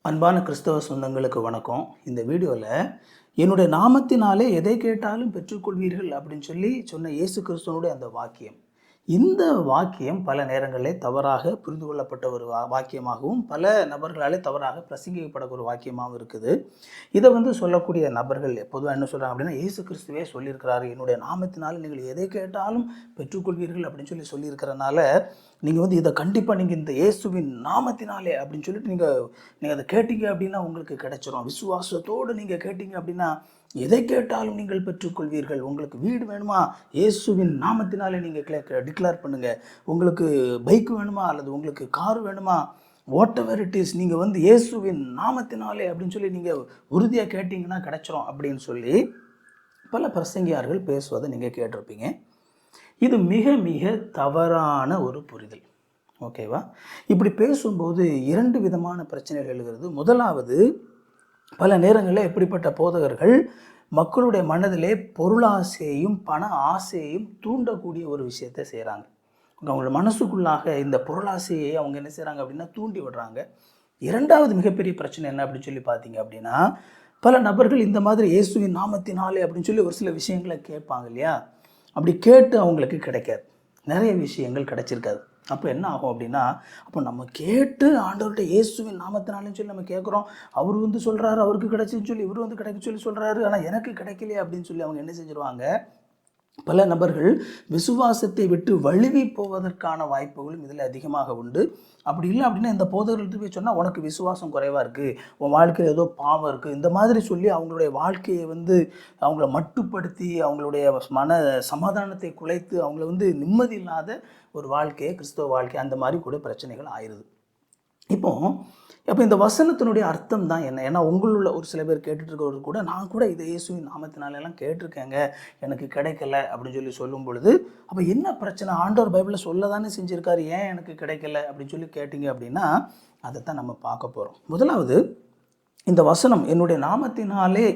அன்பான கிறிஸ்தவ சொந்தங்களுக்கு வணக்கம். இந்த வீடியோவில் என்னுடைய நாமத்தினாலே எதை கேட்டாலும் பெற்றுக்கொள்வீர்கள் அப்படின்னு சொன்ன இயேசு கிறிஸ்துவனுடைய அந்த வாக்கியம். இந்த வாக்கியம் பல நேரங்களில் தவறாக புரிந்து கொள்ளப்பட்ட ஒரு வாக்கியமாகவும் பல நபர்களாலே தவறாக பிரசங்கிக்கப்பட ஒரு வாக்கியமாகவும் இருக்குது. இதை சொல்லக்கூடிய நபர்கள் பொதுவாக என்ன சொல்கிறாங்க அப்படின்னா, இயேசு கிறிஸ்துவே சொல்லியிருக்கிறாரு, என்னுடைய நாமத்தினால் நீங்கள் எதை கேட்டாலும் பெற்றுக்கொள்வீர்கள் அப்படின்னு சொல்லியிருக்கிறனால நீங்கள் இதை கண்டிப்பாக நீங்கள் இந்த இயேசுவின் நாமத்தினாலே அப்படின்னு சொல்லிட்டு நீங்கள் அதை கேட்டீங்க அப்படின்னா உங்களுக்கு கிடைச்சிரும். விசுவாசத்தோடு நீங்கள் கேட்டீங்க அப்படின்னா எதை கேட்டாலும் நீங்கள் பெற்றுக்கொள்வீர்கள். உங்களுக்கு வீடு வேணுமா, இயேசுவின் நாமத்தினாலே நீங்கள் டிக்ளேர் பண்ணுங்கள். உங்களுக்கு பைக் வேணுமா அல்லது உங்களுக்கு கார் வேணுமா, வாட் எவர் இட் இஸ், நீங்கள் இயேசுவின் நாமத்தினாலே அப்படின்னு சொல்லி நீங்கள் உறுதியாக கேட்டிங்கன்னா கிடைச்சிரும் அப்படின்னு சொல்லி பல பிரசங்கியார்கள் பேசுவதை நீங்கள் கேட்டிருப்பீங்க. இது மிக மிக தவறான ஒரு புரிதல். ஓகேவா? இப்படி பேசும்போது இரண்டு விதமான பிரச்சனைகள் எழுகிறது. முதலாவது, பல நேரங்களில் இப்படிப்பட்ட போதகர்கள் மக்களுடைய மனதிலே பொருளாசையையும் பண ஆசையையும் தூண்டக்கூடிய ஒரு விஷயத்தை செய்கிறாங்க. அவங்களோட மனசுக்குள்ளாக இந்த பொருளாசையை அவங்க என்ன செய்கிறாங்க அப்படின்னா தூண்டி விடுறாங்க. இரண்டாவது மிகப்பெரிய பிரச்சனை என்ன அப்படின்னு சொல்லி பார்த்தீங்க அப்படின்னா, பல நபர்கள் இந்த மாதிரி இயேசுவின் நாமத்தினாலே அப்படின்னு சொல்லி ஒரு சில விஷயங்களை கேட்பாங்க இல்லையா, அப்படி கேட்டு அவங்களுக்கு கிடைக்காது, நிறைய விஷயங்கள் கிடைச்சிருக்காது. அப்போ என்ன ஆகும் அப்படின்னா, அப்போ நம்ம கேட்டு ஆண்டவர்கிட்ட இயேசுவின் நாமத்தினாலும் சொல்லி நம்ம கேட்குறோம், அவர் சொல்கிறாரு அவருக்கு கிடைச்சின்னு சொல்லி இவர் கிடைக்க சொல்கிறாரு, ஆனால் எனக்கு கிடைக்கலையே அப்படின்னு சொல்லி அவங்க என்ன செஞ்சுருவாங்க, பல நபர்கள் விசுவாசத்தை விட்டு வழுவி போவதற்கான வாய்ப்புகளும் இதில் அதிகமாக உண்டு. அப்படி இல்லை அப்படின்னா இந்த போதகர்கள்ட்ட போய் சொன்னால் உனக்கு விசுவாசம் குறைவாக இருக்குது, உன் வாழ்க்கையில் ஏதோ பாவம் இருக்குது, இந்த மாதிரி சொல்லி அவங்களுடைய வாழ்க்கையை அவங்கள மட்டுப்படுத்தி அவங்களுடைய மன சமாதானத்தை குலைத்து அவங்கள நிம்மதி இல்லாத ஒரு வாழ்க்கையை, கிறிஸ்தவ வாழ்க்கை, அந்த மாதிரி கூட பிரச்சனைகள் ஆயிடுது. அப்போ இந்த வசனத்தினுடைய அர்த்தம் தான் என்ன? ஏன்னா உங்களுள்ள ஒரு சில பேர் கேட்டுட்டு இருக்கிறவர்கள் கூட, நான் கூட இதை இயேசுவின் நாமத்தினாலெல்லாம் கேட்டிருக்கேங்க, எனக்கு கிடைக்கல அப்படின்னு சொல்லும் பொழுது, அப்போ என்ன பிரச்சனை? ஆண்டவர் பைபிளில் சொல்ல தானே செஞ்சுருக்காரு, ஏன் எனக்கு கிடைக்கல அப்படின்னு சொல்லி கேட்டிங்க அப்படின்னா, அதைத்தான் நம்ம பார்க்க போகிறோம். முதலாவது, இந்த வசனம் என்னுடைய நாமத்தினாலே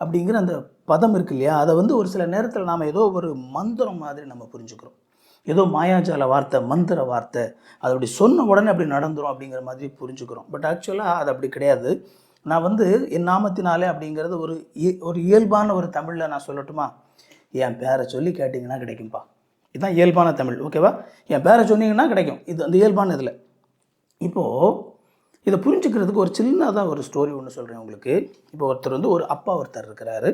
அப்படிங்கிற அந்த பதம் இருக்கு இல்லையா, அதை ஒரு சில நேரத்தில் நாம் ஏதோ ஒரு மந்திரம் மாதிரி நம்ம புரிஞ்சுக்கிறோம். ஏதோ மாயாஜால வார்த்தை, மந்திர வார்த்தை, அது அப்படி சொன்ன உடனே அப்படி நடந்துடும் அப்படிங்கிற மாதிரி புரிஞ்சுக்கிறோம். பட் ஆக்சுவலாக அது அப்படி கிடையாது. நான் என் நாமத்தினாலே அப்படிங்கிறது ஒரு இயல்பான ஒரு தமிழில் நான் சொல்லட்டுமா? என் பேரை சொல்லி கேட்டிங்கன்னா கிடைக்கும்பா, இதுதான் இயல்பான தமிழ். ஓகேவா? என் பேரை சொன்னீங்கன்னா கிடைக்கும், இது அந்த இயல்பான இதில். இப்போது இதை புரிஞ்சுக்கிறதுக்கு ஒரு சின்னதாக ஒரு ஸ்டோரி ஒன்று சொல்கிறேன் உங்களுக்கு. இப்போ ஒருத்தர் ஒரு அப்பா இருக்கிறாரு.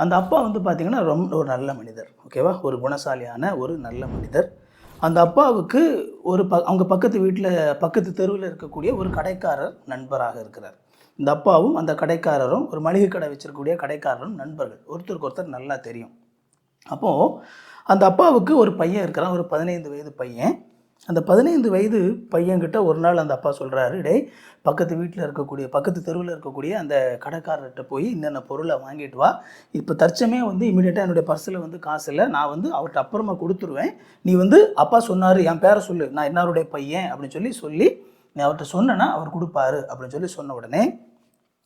அந்த அப்பா பார்த்திங்கன்னா ரொம்ப ஒரு நல்ல மனிதர். ஓகேவா? ஒரு குணசாலியான ஒரு நல்ல மனிதர். அந்த அப்பாவுக்கு அவங்க பக்கத்து வீட்டில் பக்கத்து தெருவில் இருக்கக்கூடிய ஒரு கடைக்காரர் நண்பராக இருக்கிறார். இந்த அப்பாவும் அந்த கடைக்காரரும், ஒரு மளிகை கடை வச்சிருக்கக்கூடிய கடைக்காரரும் நண்பர்கள், ஒருத்தருக்கு ஒருத்தர் நல்லா தெரியும். அப்போது அந்த அப்பாவுக்கு ஒரு பையன் இருக்கிறான், ஒரு 15 வயது பையன். அந்த 15 வயது பையன்கிட்ட ஒரு நாள் அந்த அப்பா சொல்கிறாரு, டேய், பக்கத்து தெருவில் இருக்கக்கூடிய அந்த கடைக்காரர்கிட்ட போய் இன்னென்ன பொருளை வாங்கிட்டு வா, இப்போ தற்சமே இமீடியட்டாக என்னுடைய பர்ஸில் காசு இல்லை, நான் அவர்கிட்ட அப்புறமா கொடுத்துருவேன், நீ அப்பா சொன்னார் என் பேரை சொல்லு, நான் இன்னாருடைய பையன் அப்படின்னு சொல்லி நீ அவர்கிட்ட சொன்னேன்னா அவர் கொடுப்பாரு அப்படின்னு சொன்ன உடனே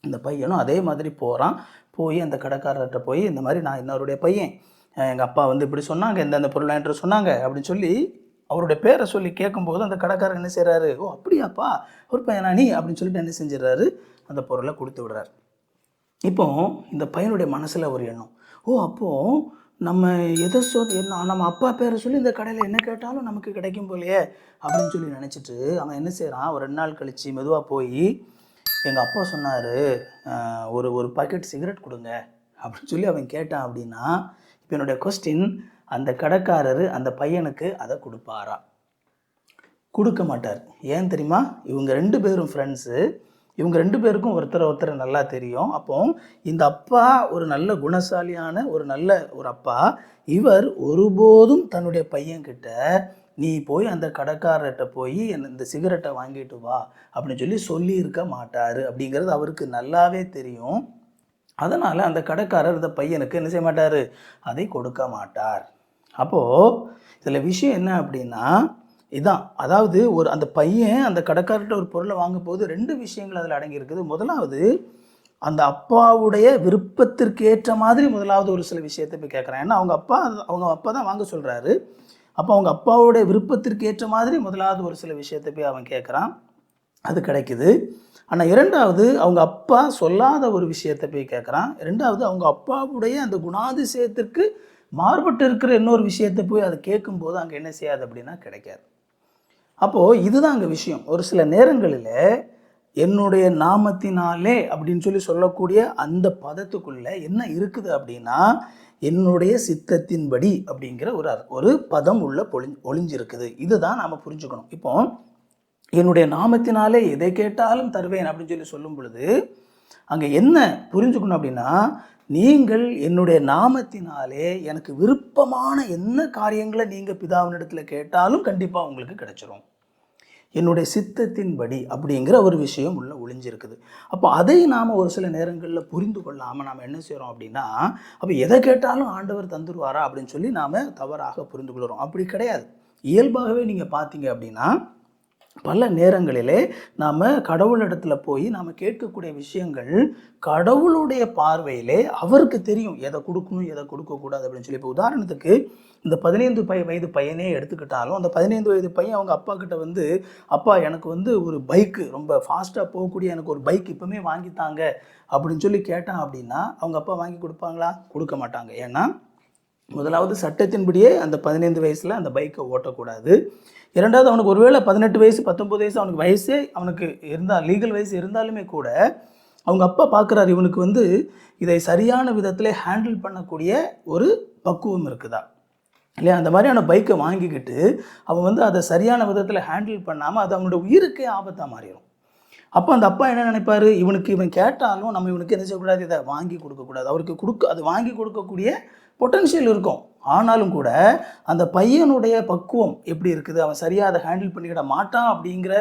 இந்த பையனும் அதே மாதிரி போய் அந்த கடைக்காரர்கிட்ட போய், இந்த மாதிரி நான் இன்னாருடைய பையன், எங்கள் அப்பா இப்படி சொன்னாங்க, எந்தெந்த பொருள் வாங்கிட்டு சொன்னாங்க அப்படின்னு சொல்லி அவருடைய பேரை சொல்லி கேட்கும்போது அந்த கடைக்காரர் என்ன செய்கிறாரு, ஓ அப்படியாப்பா, ஒரு பையனா நீ அப்படின்னு சொல்லிட்டு என்ன செஞ்சிடறாரு, அந்த பொருளை கொடுத்து விடுறாரு. இப்போ இந்த பையனுடைய மனசில் ஒரு எண்ணம், ஓ அப்போது நம்ம எதை நம்ம அப்பா பேரை சொல்லி இந்த கடையில் என்ன கேட்டாலும் நமக்கு கிடைக்கும் போலையே அப்படின்னு சொல்லி நினச்சிட்டு அவன் என்ன செய்கிறான், ஒரு 2 நாள் கழித்து மெதுவாக போய், எங்கள் அப்பா சொன்னார் ஒரு பாக்கெட் சிகரெட் கொடுங்க அப்படின்னு சொல்லி அவன் கேட்டான் அப்படின்னா, இப்போ என்னுடைய கொஸ்டின், அந்த கடைக்காரர் அந்த பையனுக்கு அதை கொடுப்பாரா? கொடுக்க மாட்டார். ஏன் தெரியுமா? இவங்க 2 பேரும் ஃப்ரெண்ட்ஸு, இவங்க 2 பேருக்கும் ஒருத்தர் நல்லா தெரியும். அப்போ இந்த அப்பா ஒரு நல்ல குணசாலியான ஒரு அப்பா, இவர் ஒருபோதும் தன்னுடைய பையன்கிட்ட நீ போய் அந்த கடைக்காரர்கிட்ட போய் இந்த சிகரெட்டை வாங்கிட்டு வா அப்படின்னு சொல்லியிருக்க மாட்டார் அப்படிங்கிறது அவருக்கு நல்லாவே தெரியும். அதனால் அந்த கடைக்காரர் இந்த பையனுக்கு என்ன செய்ய மாட்டார், அதை கொடுக்க மாட்டார். அப்போது இதில் விஷயம் என்ன அப்படின்னா இதான், அதாவது அந்த பையன் அந்த கடைக்காரர்கிட்ட ஒரு பொருளை வாங்கும் போது 2 விஷயங்கள் அதில் அடங்கியிருக்குது. முதலாவது, அந்த அப்பாவுடைய விருப்பத்திற்கு ஏற்ற மாதிரி முதலாவது ஒரு சில விஷயத்தை போய் கேட்குறான். ஏன்னா அவங்க அப்பா தான் வாங்க சொல்கிறாரு. அப்போ அவங்க அப்பாவுடைய விருப்பத்திற்கு ஏற்ற மாதிரி முதலாவது ஒரு சில விஷயத்தை போய் அவன் கேட்குறான், அது கிடைக்குது. ஆனால் இரண்டாவது அவங்க அப்பா சொல்லாத ஒரு விஷயத்தை போய் கேட்குறான். இரண்டாவது அவங்க அப்பாவுடைய அந்த குணாதிசயத்திற்கு மாறுபட்டு இருக்கிற இன்னொரு விஷயத்தை போய் அதை கேட்கும்போது அங்கே என்ன செய்யாது அப்படின்னா கிடைக்காது. அப்போது இதுதான் அங்கே விஷயம். ஒரு சில நேரங்களில் என்னுடைய நாமத்தினாலே அப்படின்னு சொல்லக்கூடிய அந்த பதத்துக்குள்ளே என்ன இருக்குது அப்படின்னா, என்னுடைய சித்தத்தின்படி அப்படிங்கிற ஒரு பதம் உள்ள ஒளிஞ்சிருக்குது. இதுதான் நாம் புரிஞ்சுக்கணும். இப்போ என்னுடைய நாமத்தினாலே எதை கேட்டாலும் தருவேன் அப்படின்னு சொல்லும் பொழுது அங்கே என்ன புரிஞ்சுக்கணும் அப்படின்னா, நீங்கள் என்னுடைய நாமத்தினாலே எனக்கு விருப்பமான என்ன காரியங்களை நீங்கள் பிதாவினிடத்தில் கேட்டாலும் கண்டிப்பாக உங்களுக்கு கிடைச்சிரும். என்னுடைய சித்தத்தின்படி அப்படிங்கிற ஒரு விஷயம் உள்ள ஒளிஞ்சிருக்குது. அப்போ அதை நாம் ஒரு சில நேரங்களில் புரிந்து கொள்ளாமல் நாம் என்ன செய்கிறோம் அப்படின்னா, அப்போ எதை கேட்டாலும் ஆண்டவர் தந்துடுவாரா அப்படின்னு சொல்லி நாம் தவறாக புரிந்து கொள்கிறோம். அப்படி கிடையாது. இயல்பாகவே நீங்கள் பார்த்தீங்க அப்படின்னா, பல நேரங்களிலே நாம் கடவுளிடத்தில் போய் நாம் கேட்கக்கூடிய விஷயங்கள் கடவுளுடைய பார்வையிலே அவருக்கு தெரியும் எதை கொடுக்கணும் எதை கொடுக்கக்கூடாது அப்படின்னு சொல்லி. இப்போ உதாரணத்துக்கு இந்த 15 வயது பையனே எடுத்துக்கிட்டாலும், அந்த 15 வயது பையன் அவங்க அப்பா கிட்ட வந்து, அப்பா எனக்கு வந்து ஒரு பைக்கு ரொம்ப ஃபாஸ்ட்டாக போகக்கூடிய எனக்கு ஒரு பைக் இப்போவுமே வாங்கித்தாங்க அப்படின்னு சொல்லி கேட்டான் அப்படின்னா அவங்க அப்பா வாங்கி கொடுப்பாங்களா? கொடுக்க மாட்டாங்க. ஏன்னா முதலாவது சட்டத்தின்படியே அந்த 15 வயசில் அந்த பைக்கை ஓட்டக்கூடாது. இரண்டாவது அவனுக்கு ஒருவேளை 18 வயசு 19 வயசு அவனுக்கு வயசே அவனுக்கு இருந்தால், லீகல் வயசு இருந்தாலுமே கூட அவங்க அப்பா பார்க்குறாரு இவனுக்கு வந்து இதை சரியான விதத்தில் ஹேண்டில் பண்ணக்கூடிய ஒரு பக்குவம் இருக்குதா இல்லையா? அந்த மாதிரியான பைக்கை வாங்கிக்கிட்டு அவன் வந்து அதை சரியான விதத்தில் ஹேண்டில் பண்ணாமல் அது அவனோட உயிருக்கே ஆபத்தாக மாறிடும். அப்போ அந்த அப்பா என்ன நினைப்பார், இவன் கேட்டாலும் நம்ம இவனுக்கு என்ன செய்யக்கூடாது, இதை வாங்கி கொடுக்கக்கூடாது. அவருக்கு அது வாங்கி கொடுக்கக்கூடிய பொட்டன்ஷியல் இருக்கும். ஆனாலும் கூட அந்த பையனுடைய பக்குவம் எப்படி இருக்குது, அவன் சரியாக அதை ஹேண்டில் பண்ணிக்கிட மாட்டான் அப்படிங்கிற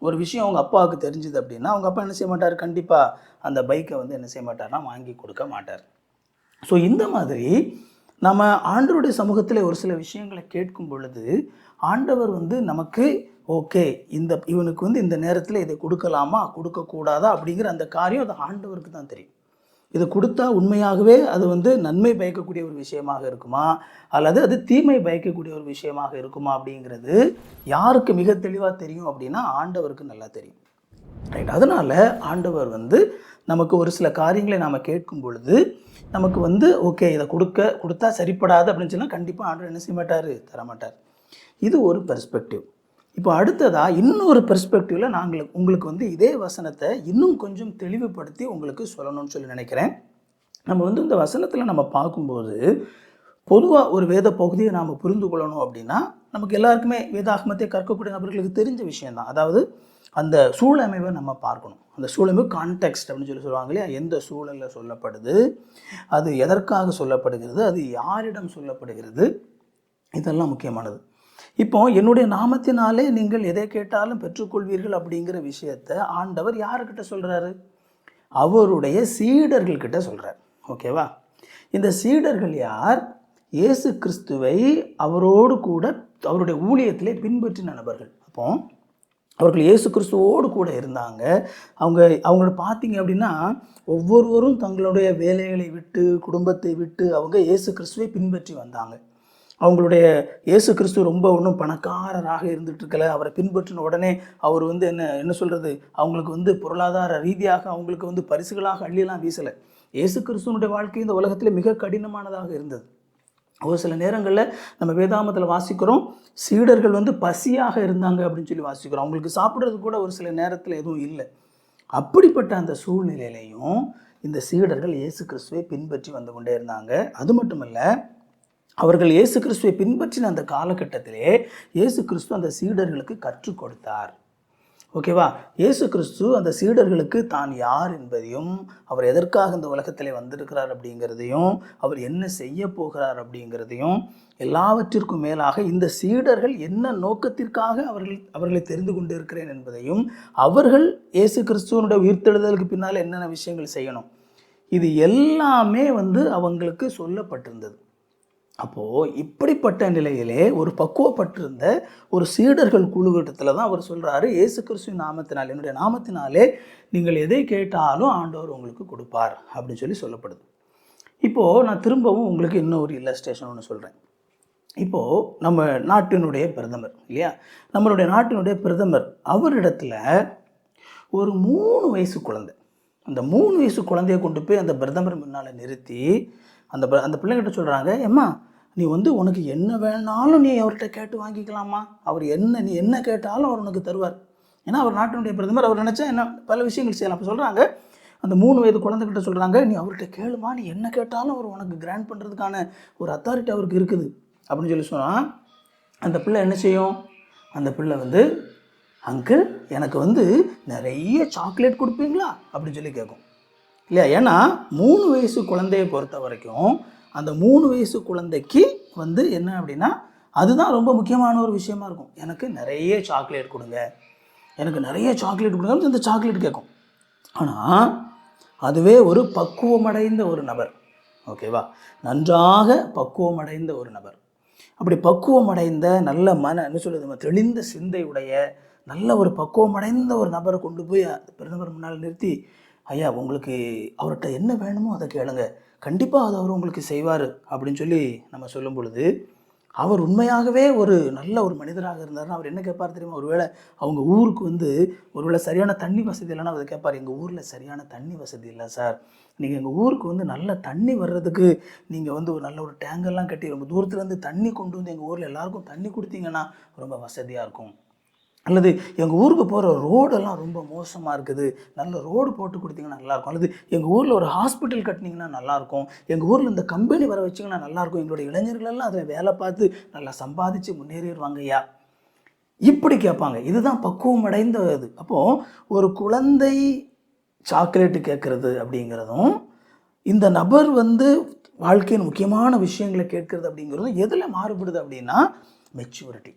ஒரு விஷயம் அவங்க அப்பாவுக்கு தெரிஞ்சுது அப்படின்னா அவங்க அப்பா என்ன செய்ய மாட்டார், கண்டிப்பாக அந்த பைக்கை வந்து என்ன செய்ய மாட்டார்னா வாங்கி கொடுக்க மாட்டார். ஸோ இந்த மாதிரி நம்ம ஆண்டவருடைய சமூகத்தில் ஒரு சில விஷயங்களை கேட்கும் பொழுது ஆண்டவர் வந்து நமக்கு ஓகே இவனுக்கு வந்து இந்த நேரத்தில் இதை கொடுக்கலாமா கொடுக்கக்கூடாதா அப்படிங்கிற அந்த காரியம் அது ஆண்டவருக்கு தான் தெரியும். இதை கொடுத்தா உண்மையாகவே அது வந்து நன்மை பயக்கக்கூடிய ஒரு விஷயமாக இருக்குமா அல்லது அது தீமை பயக்கக்கூடிய ஒரு விஷயமாக இருக்குமா அப்படிங்கிறது யாருக்கு மிக தெளிவாக தெரியும் அப்படின்னா ஆண்டவருக்கு நல்லா தெரியும். ரைட். அதனால் ஆண்டவர் வந்து நமக்கு ஒரு சில காரியங்களை நாம் கேட்கும் பொழுது நமக்கு வந்து ஓகே இதை கொடுத்தா சரிப்படாது அப்படின்னு சொன்னால் கண்டிப்பாக ஆண்டவர் என்ன செய்ய மாட்டார், தரமாட்டார். இது ஒரு பெர்ஸ்பெக்டிவ். இப்போ அடுத்ததாக இன்னொரு பெர்ஸ்பெக்டிவில் உங்களுக்கு வந்து இதே வசனத்தை இன்னும் கொஞ்சம் தெளிவுபடுத்தி உங்களுக்கு சொல்லணும்னு சொல்லி நினைக்கிறேன். நம்ம வந்து இந்த வசனத்தில் நம்ம பார்க்கும்போது பொதுவாக ஒரு வேத பகுதியை நாம் புரிந்து கொள்ளணும் அப்படின்னா நமக்கு எல்லாருக்குமே வேதாகமத்தை கற்கக்கூடிய நபர்களுக்கு தெரிஞ்ச விஷயந்தான். அதாவது அந்த சூழமைவை நம்ம பார்க்கணும். அந்த சூழமைவு கான்டெக்ஸ்ட் அப்படின்னு சொல்லுவாங்க இல்லையா, எந்த சூழலில் சொல்லப்படுது, அது எதற்காக சொல்லப்படுகிறது, அது யாரிடம் சொல்லப்படுகிறது, இதெல்லாம் முக்கியமானது. இப்போ என்னுடைய நாமத்தினாலே நீங்கள் எதை கேட்டாலும் பெற்றுக்கொள்வீர்கள் அப்படிங்கிற விஷயத்தை ஆண்டவர் யாருக்கிட்ட சொல்கிறாரு, அவருடைய சீடர்கள்கிட்ட சொல்கிறார். ஓகேவா? இந்த சீடர்கள் யார், இயேசு கிறிஸ்துவை அவரோடு கூட அவருடைய ஊழியத்திலே பின்பற்றின நபர்கள். அப்போ அவர்கள் இயேசு கிறிஸ்துவோடு கூட இருந்தாங்க. அவங்கள பார்த்தீங்க அப்படின்னா ஒவ்வொருவரும் தங்களுடைய வேலைகளை விட்டு குடும்பத்தை விட்டு அவங்க இயேசு கிறிஸ்துவை பின்பற்றி வந்தாங்க. அவங்களுடைய இயேசு கிறிஸ்து ரொம்ப ஒன்றும் பணக்காரராக இருந்துகிட்டு இருக்கல. அவரை பின்பற்றின உடனே அவர் வந்து என்ன சொல்கிறது, அவங்களுக்கு வந்து பொருளாதார ரீதியாக அவங்களுக்கு வந்து பரிசுகளாக அள்ளியெல்லாம் வீசலை. இயேசு கிறிஸ்துவனுடைய வாழ்க்கை இந்த உலகத்தில் மிக கடினமானதாக இருந்தது. ஒரு சில நேரங்களில் நம்ம வேதாமத்தில் வாசிக்கிறோம், சீடர்கள் வந்து பசியாக இருந்தாங்க அப்படின்னு சொல்லி வாசிக்கிறோம். அவங்களுக்கு சாப்பிட்றது கூட ஒரு சில நேரத்தில் எதுவும் இல்லை. அப்படிப்பட்ட அந்த சூழ்நிலையிலையும் இந்த சீடர்கள் இயேசு கிறிஸ்துவை பின்பற்றி வந்து கொண்டே இருந்தாங்க. அது மட்டுமல்ல, அவர்கள் இயேசு கிறிஸ்துவை பின்பற்றின அந்த காலகட்டத்திலே இயேசு கிறிஸ்து அந்த சீடர்களுக்கு கற்றுக் கொடுத்தார். ஓகேவா? இயேசு கிறிஸ்து அந்த சீடர்களுக்கு தான் யார் என்பதையும், அவர் எதற்காக இந்த உலகத்திலே வந்திருக்கிறார் அப்படிங்கிறதையும், அவர் என்ன செய்ய போகிறார் அப்படிங்கிறதையும், எல்லாவற்றிற்கும் மேலாக இந்த சீடர்கள் என்ன நோக்கத்திற்காக அவர்களை தெரிந்து கொண்டு இருக்கிறேன் என்பதையும், அவர்கள் இயேசு கிறிஸ்துவனுடைய உயிர்த்தெழுதலுக்கு பின்னால் என்னென்ன விஷயங்கள் செய்யணும், இது எல்லாமே வந்து அவங்களுக்கு சொல்லப்பட்டிருந்தது. அப்போது இப்படிப்பட்ட நிலையிலே ஒரு பக்குவப்பட்டிருந்த ஒரு சீடர்கள் குழுவிட்டத்தில் தான் அவர் சொல்கிறாரு, இயேசு கிறிஸ்துவின் நாமத்தினால், என்னுடைய நாமத்தினாலே நீங்கள் எதை கேட்டாலும் ஆண்டவர் உங்களுக்கு கொடுப்பார் அப்படின்னு சொல்லப்படுது. இப்போது நான் திரும்பவும் உங்களுக்கு இன்னும் ஒரு இல்லஸ்ட்ரேஷன் ஒன்று சொல்கிறேன். இப்போது நம்ம நாட்டினுடைய பிரதமர் இல்லையா, நம்மளுடைய நாட்டினுடைய பிரதமர் அவரிடத்துல ஒரு 3 வயசு குழந்தை, அந்த 3 வயசு குழந்தைய கொண்டு போய் அந்த பிரதமர் முன்னால் நிறுத்தி அந்த பிள்ளைகிட்ட சொல்கிறாங்க, ஏம்மா நீ உனக்கு என்ன வேணாலும் நீ அவர்கிட்ட கேட்டு வாங்கிக்கலாமா, நீ என்ன கேட்டாலும் அவர் உனக்கு தருவார். ஏன்னா அவர் நாட்டினுடைய பிரதமர், அவர் நினச்சா என்ன பல விஷயங்கள் செய்யலாம். அப்போ சொல்கிறாங்க, அந்த 3 வயது குழந்தைகிட்ட சொல்கிறாங்க, நீ அவர்கிட்ட கேளுமா, நீ என்ன கேட்டாலும் அவர் உனக்கு கிராண்ட் பண்ணுறதுக்கான ஒரு அத்தாரிட்டி அவருக்கு இருக்குது அப்படின்னு சொல்லி சொன்னால், அந்த பிள்ளை என்ன செய்யும்? அந்த பிள்ளை அங்கிள் எனக்கு நிறைய சாக்லேட் கொடுப்பீங்களா அப்படின்னு சொல்லி கேட்கும் இல்லையா? ஏன்னா 3 வயசு குழந்தையை பொறுத்த வரைக்கும் அந்த 3 வயசு குழந்தைக்கு என்ன அப்படின்னா அதுதான் ரொம்ப முக்கியமான ஒரு விஷயமா இருக்கும். எனக்கு நிறைய சாக்லேட் கொடுங்க, எனக்கு நிறைய சாக்லேட் கொடுங்க, இந்த சாக்லேட் கேட்கும். ஆனால் அதுவே ஒரு பக்குவமடைந்த ஒரு நபர், ஓகேவா, நன்றாக பக்குவமடைந்த ஒரு நபர், அப்படி பக்குவமடைந்த நல்ல என்ன சொல்லுது, தெளிந்த சிந்தையுடைய நல்ல ஒரு பக்குவமடைந்த ஒரு நபரை கொண்டு போய் பிரதமர் முன்னால் நிறுத்தி, ஐயா உங்களுக்கு அவர்கிட்ட என்ன வேணுமோ அதை கேளுங்க, கண்டிப்பாக அதை அவர் உங்களுக்கு செய்வார் அப்படின்னு சொல்லி நம்ம சொல்லும் பொழுது, அவர் உண்மையாகவே ஒரு நல்ல ஒரு மனிதராக இருந்தார்னா அவர் என்ன கேட்பார் தெரியுமா? ஒருவேளை அவங்க ஊருக்கு ஒருவேளை சரியான தண்ணி வசதி இல்லைன்னா அதை கேட்பார், எங்கள் ஊரில் சரியான தண்ணி வசதி இல்லை சார், நீங்கள் எங்கள் ஊருக்கு நல்ல தண்ணி வர்றதுக்கு நீங்கள் ஒரு நல்ல ஒரு டேங்கெல்லாம் கட்டி ரொம்ப தூரத்துலேருந்து தண்ணி கொண்டு எங்கள் ஊரில் எல்லாருக்கும் தண்ணி கொடுத்தீங்கன்னா ரொம்ப வசதியாக இருக்கும். அல்லது எங்கள் ஊருக்கு போகிற ரோடெல்லாம் ரொம்ப மோசமாக இருக்குது, நல்ல ரோடு போட்டு கொடுத்தீங்கன்னா நல்லாயிருக்கும். அல்லது எங்கள் ஊரில் ஒரு ஹாஸ்பிட்டல் கட்டினீங்கன்னா நல்லாயிருக்கும், எங்கள் ஊரில் இந்த கம்பெனி வர வச்சிங்கன்னா நல்லாயிருக்கும், எங்களுடைய இளைஞர்களெல்லாம் அதில் வேலை பார்த்து நல்லா சம்பாதிச்சு முன்னேறிடுவாங்க ஐயா, இப்படி கேட்பாங்க. இதுதான் பக்குவம் அடைந்த இது. அப்போது ஒரு குழந்தை சாக்லேட்டு கேட்குறது அப்படிங்கிறதும், இந்த நபர் வாழ்க்கையின் முக்கியமான விஷயங்களை கேட்குறது அப்படிங்கிறதும் எதில் மாறுபடுது அப்படின்னா மெச்சூரிட்டி.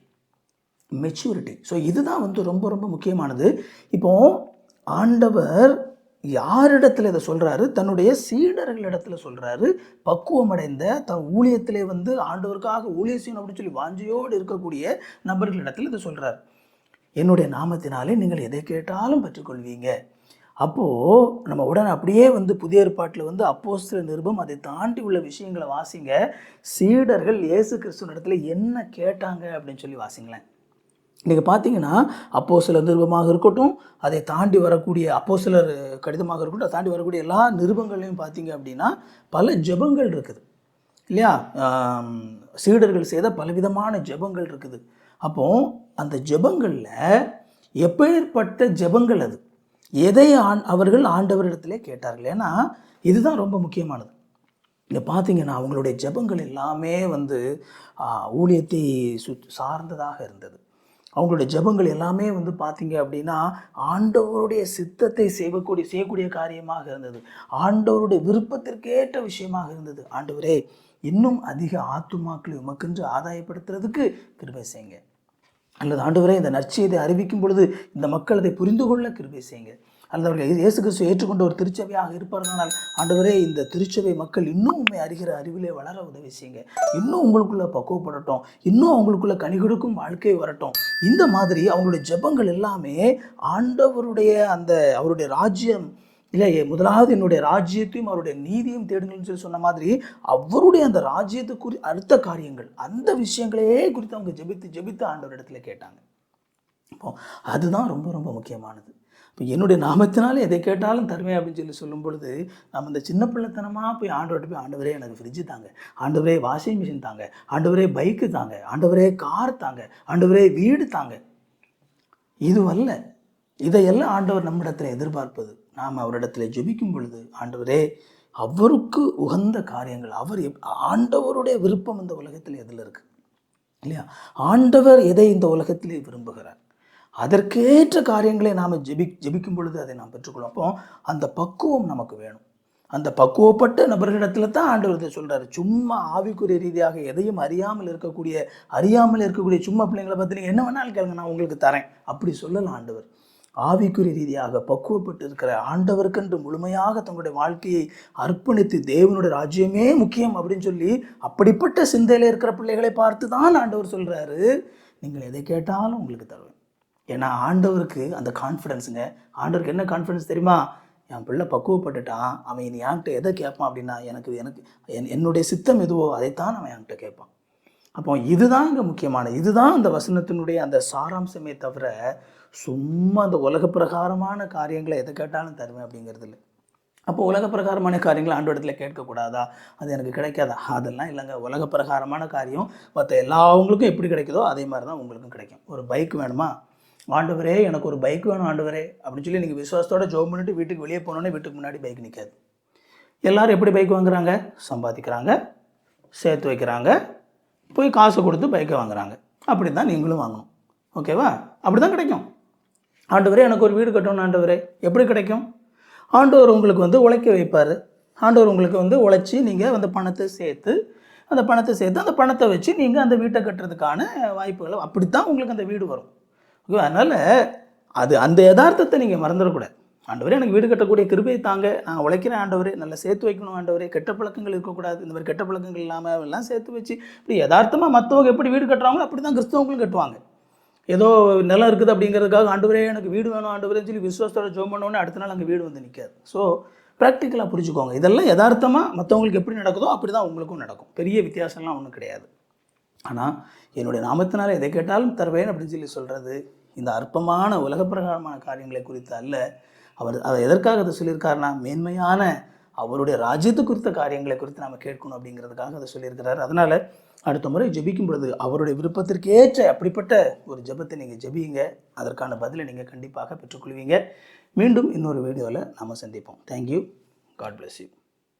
ஸோ இதுதான் ரொம்ப ரொம்ப முக்கியமானது. இப்போது ஆண்டவர் யாரிடத்தில் இதை சொல்கிறாரு? தன்னுடைய சீடர்களிடத்தில் சொல்கிறாரு. பக்குவமடைந்த தன் ஊழியத்திலே ஆண்டவருக்காக ஊழியம் செய்யணும் அப்படின்னு சொல்லி வாஞ்சையோடு இருக்கக்கூடிய நபர்களிடத்தில் இதை சொல்கிறார். என்னுடைய நாமத்தினாலே நீங்கள் எதை கேட்டாலும் பெற்றுக்கொள்வீங்க. அப்போது நம்ம உடனே அப்படியே புதிய ஏற்பாட்டில் அப்போஸ்தலர் நிருபம் அதை தாண்டி உள்ள விஷயங்களை வாசிங்க. சீடர்கள் இயேசு கிறிஸ்துவினிடத்தில் என்ன கேட்டாங்க அப்படின்னு சொல்லி வாசிங்களேன். நீங்கள் பார்த்தீங்கன்னா அப்போஸ்தலர் நிருபமாக இருக்கட்டும், அதை தாண்டி வரக்கூடிய அப்போஸ்தலர் கடிதமாக இருக்கட்டும், அதை தாண்டி வரக்கூடிய எல்லா நிருபங்களையும் பார்த்தீங்க அப்படின்னா பல ஜெபங்கள் இருக்குது இல்லையா? சீடர்கள் செய்த பலவிதமான ஜெபங்கள் இருக்குது. அப்போது அந்த ஜெபங்களில் எப்பேற்பட்ட ஜெபங்கள் அது, எதை அவர்கள் ஆண்டவரிடத்திலே கேட்டார்கள்? ஏன்னா இதுதான் ரொம்ப முக்கியமானது. இங்கே பார்த்தீங்கன்னா அவங்களுடைய ஜெபங்கள் எல்லாமே ஊழியத்தை சார்ந்ததாக இருந்தது. அவங்களுடைய ஜெபங்கள் எல்லாமே பார்த்தீங்க அப்படின்னா ஆண்டவருடைய சித்தத்தை செய்யக்கூடிய காரியமாக இருந்தது, ஆண்டவருடைய விருப்பத்திற்கேற்ற விஷயமாக இருந்தது. ஆண்டவரே இன்னும் அதிக ஆத்துமாக்களை உமக்கென்று ஆதாயப்படுத்துறதுக்கு கிருபை செய்யுங்க, அல்லது ஆண்டவரே இந்த நற்செய்தியை அறிவிக்கும் பொழுது இந்த மக்கள் அதை புரிந்து கொள்ள கிருபை செய்யுங்க, அல்லது அவர்கள் இயேசு கிறிஸ்துவை ஏற்றுக்கொண்ட ஒரு திருச்சபையாக இருப்பார்கள். ஆண்டவரே இந்த திருச்சபை மக்கள் இன்னும் உண்மை அறிகிற அறிவிலே வளர உதவி செய்யுங்க, இன்னும் உங்களுக்குள்ள பக்குவப்படட்டும், இன்னும் அவங்களுக்குள்ள கனி கொடுக்கும் வாழ்க்கை வரட்டும். இந்த மாதிரி அவங்களுடைய ஜெபங்கள் எல்லாமே ஆண்டவருடைய அவருடைய ராஜ்யம் இல்லை, முதலாவது என்னுடைய ராஜ்யத்தையும் அவருடைய நீதியும் தேடுங்கள்னு சொல்லி சொன்ன மாதிரி அவருடைய அந்த ராஜ்யத்துக்கு அடுத்த காரியங்கள், அந்த விஷயங்களே குறித்து அவங்க ஜெபித்து ஆண்டவரிடத்துல கேட்டாங்க. இப்போ அதுதான் ரொம்ப ரொம்ப முக்கியமானது. இப்போ என்னுடைய நாமத்தினாலே எதை கேட்டாலும் தருவேன் அப்படின்னு சொல்லும் பொழுது நம்ம இந்த சின்ன பிள்ளைத்தனமாக போய் ஆண்டவர்கிட்ட போய், ஆண்டவரே எனக்கு ஃப்ரிட்ஜு தாங்க, ஆண்டவரே வாஷிங் மிஷின் தாங்க, ஆண்டவரே பைக்கு தாங்க, ஆண்டவரே கார் தாங்க, ஆண்டவரே வீடு தாங்க, இதுவல்ல. இதையெல்லாம் ஆண்டவர் நம்மிடத்தில் எதிர்பார்ப்பது. நாம் அவரிடத்தில் ஜெபிக்கும் பொழுது, ஆண்டவரே அவருக்கு உகந்த காரியங்கள், ஆண்டவருடைய விருப்பம் இந்த உலகத்தில் எதில் இருக்குது இல்லையா? ஆண்டவர் எதை இந்த உலகத்திலே விரும்புகிறார், அதற்கேற்ற காரியங்களை நாம் ஜெபிக்கும் பொழுது அதை நாம் பெற்றுக்கொள்ளும். அப்போ அந்த பக்குவம் நமக்கு வேணும். அந்த பக்குவப்பட்ட நபர்களிடத்தில் தான் ஆண்டவர் இதை சொல்கிறார். சும்மா ஆவிக்குரிய ரீதியாக எதையும் அறியாமல் இருக்கக்கூடிய சும்மா பிள்ளைங்களை பார்த்து நீங்கள் என்ன வேணாலும் கேளுங்க, நான் உங்களுக்கு தரேன், அப்படி சொல்லலாம் ஆண்டவர். ஆவிக்குரிய ரீதியாக பக்குவப்பட்டு இருக்கிற ஆண்டவருக்கென்று முழுமையாக தங்களுடைய வாழ்க்கையை அர்ப்பணித்து தேவனுடைய ராஜ்யமே முக்கியம் அப்படின்னு சொல்லி அப்படிப்பட்ட சிந்தையில் இருக்கிற பிள்ளைகளை பார்த்து தான் ஆண்டவர் சொல்கிறாரு, நீங்கள் எதை கேட்டாலும் உங்களுக்கு தருவேன். ஏன்னா ஆண்டவருக்கு அந்த கான்ஃபிடென்ஸுங்க. ஆண்டவருக்கு என்ன கான்ஃபிடென்ஸ் தெரியுமா? என் பிள்ளை பக்குவப்பட்டுட்டான், அவன் இனி என்கிட்ட எதை கேட்பான் அப்படின்னா என்னுடைய சித்தம் எதுவோ அதைத்தான் அவன் என்கிட்ட கேட்பான். அப்போ இதுதான் இங்கே முக்கியமான, இதுதான் அந்த வசனத்தினுடைய அந்த சாராம்சமே தவிர சும்மா அந்த உலக பிரகாரமான காரியங்களை எதை கேட்டாலும் தருவேன் அப்படிங்கிறது இல்லை. அப்போ உலக பிரகாரமான காரியங்களை ஆண்டவரிடத்தில் கேட்கக்கூடாதா? அது எனக்கு கிடைக்காதா? அதெல்லாம் இல்லைங்க. உலக பிரகாரமான காரியம் மற்ற எல்லாவங்களுக்கும் எப்படி கிடைக்குதோ அதே மாதிரி தான் உங்களுக்கும் கிடைக்கும். ஒரு பைக் வேணுமா? ஆண்டவரே எனக்கு ஒரு பைக் வேணும் ஆண்டவரே அப்படின்னு சொல்லி நீங்கள் விசுவாசத்தோட ஜெபம் பண்ணிட்டு வீட்டுக்கு வெளியே போனோன்னே வீட்டுக்கு முன்னாடி பைக் நிற்காது. எல்லோரும் எப்படி பைக் வாங்குறாங்க? சம்பாதிக்கிறாங்க, சேர்த்து வைக்கிறாங்க, போய் காசு கொடுத்து பைக்கை வாங்குறாங்க. அப்படி தான் நீங்களும் வாங்கணும். ஓகேவா? அப்படி தான் கிடைக்கும். ஆண்டவரே எனக்கு ஒரு வீடு கட்டணும் ஆண்டவரே. எப்படி கிடைக்கும்? ஆண்டவர் உங்களுக்கு உழைக்க வைப்பார். ஆண்டவர் உங்களுக்கு உழைச்சி நீங்கள் அந்த பணத்தை சேர்த்து அந்த பணத்தை வச்சு நீங்கள் அந்த வீட்டை கட்டுறதுக்கான வாய்ப்புகளை அப்படித்தான் உங்களுக்கு அந்த வீடு வரும். ஓகே, அதனால் அந்த யதார்த்தத்தை நீங்கள் மறந்துடக்கூடாது. ஆண்டவரே எனக்கு வீடு கட்டக்கூடிய கிருபையை தாங்க, நான் உழைக்கிறேன் ஆண்டவரே, நல்லா சேர்த்து வைக்கணும் ஆண்டவரே, கெட்ட பழக்கங்கள் இருக்கக்கூடாது, இந்த மாதிரி கெட்ட பழக்கங்கள் இல்லாமல் எல்லாம் சேர்த்து வச்சு இப்படி யதார்த்தமாக மற்றவங்க எப்படி வீடு கட்டுறாங்களோ அப்படி தான் கிறிஸ்தவங்களும் கட்டுவாங்க. ஏதோ நிலம் இருக்குது அப்படிங்கிறதுக்காக ஆண்டவரே எனக்கு வீடு வேணும் ஆண்டவரேன்னு சொல்லி விசுவாசத்தோட ஜெபம் பண்ணோன்னே அடுத்த நாள் அங்கே வீடு வந்து நிற்காது. ஸோ ப்ராக்டிக்கலாக புரிஞ்சுக்கோங்க. இதெல்லாம் யதார்த்தமாக மற்றவங்களுக்கு எப்படி நடக்குதோ அப்படி தான் உங்களுக்கும் நடக்கும். பெரிய வித்தியாசம்லாம் ஒன்றும் கிடையாது. ஆனால் என்னுடைய நாமத்தினால எதை கேட்டாலும் தருவேன் அப்படின்னு சொல்கிறது இந்த அற்பமான உலக பிரகாரமான காரியங்களை குறித்து அல்ல. அதை எதற்காக அதை சொல்லியிருக்காருன்னா, மேன்மையான அவருடைய ராஜ்யத்தை குறித்த காரியங்களை குறித்து நாம் கேட்கணும் அப்படிங்கிறதுக்காக அதை சொல்லியிருக்கிறார். அதனால் அடுத்த முறை ஜெபிக்கும் பொழுது அவருடைய விருப்பத்திற்கேற்ற அப்படிப்பட்ட ஒரு ஜெபத்தை நீங்கள் ஜெபியுங்க. அதற்கான பதிலை நீங்கள் கண்டிப்பாக பெற்றுக்கொள்வீங்க. மீண்டும் இன்னொரு வீடியோவில் நாம் சந்திப்போம். தேங்க்யூ. God bless you.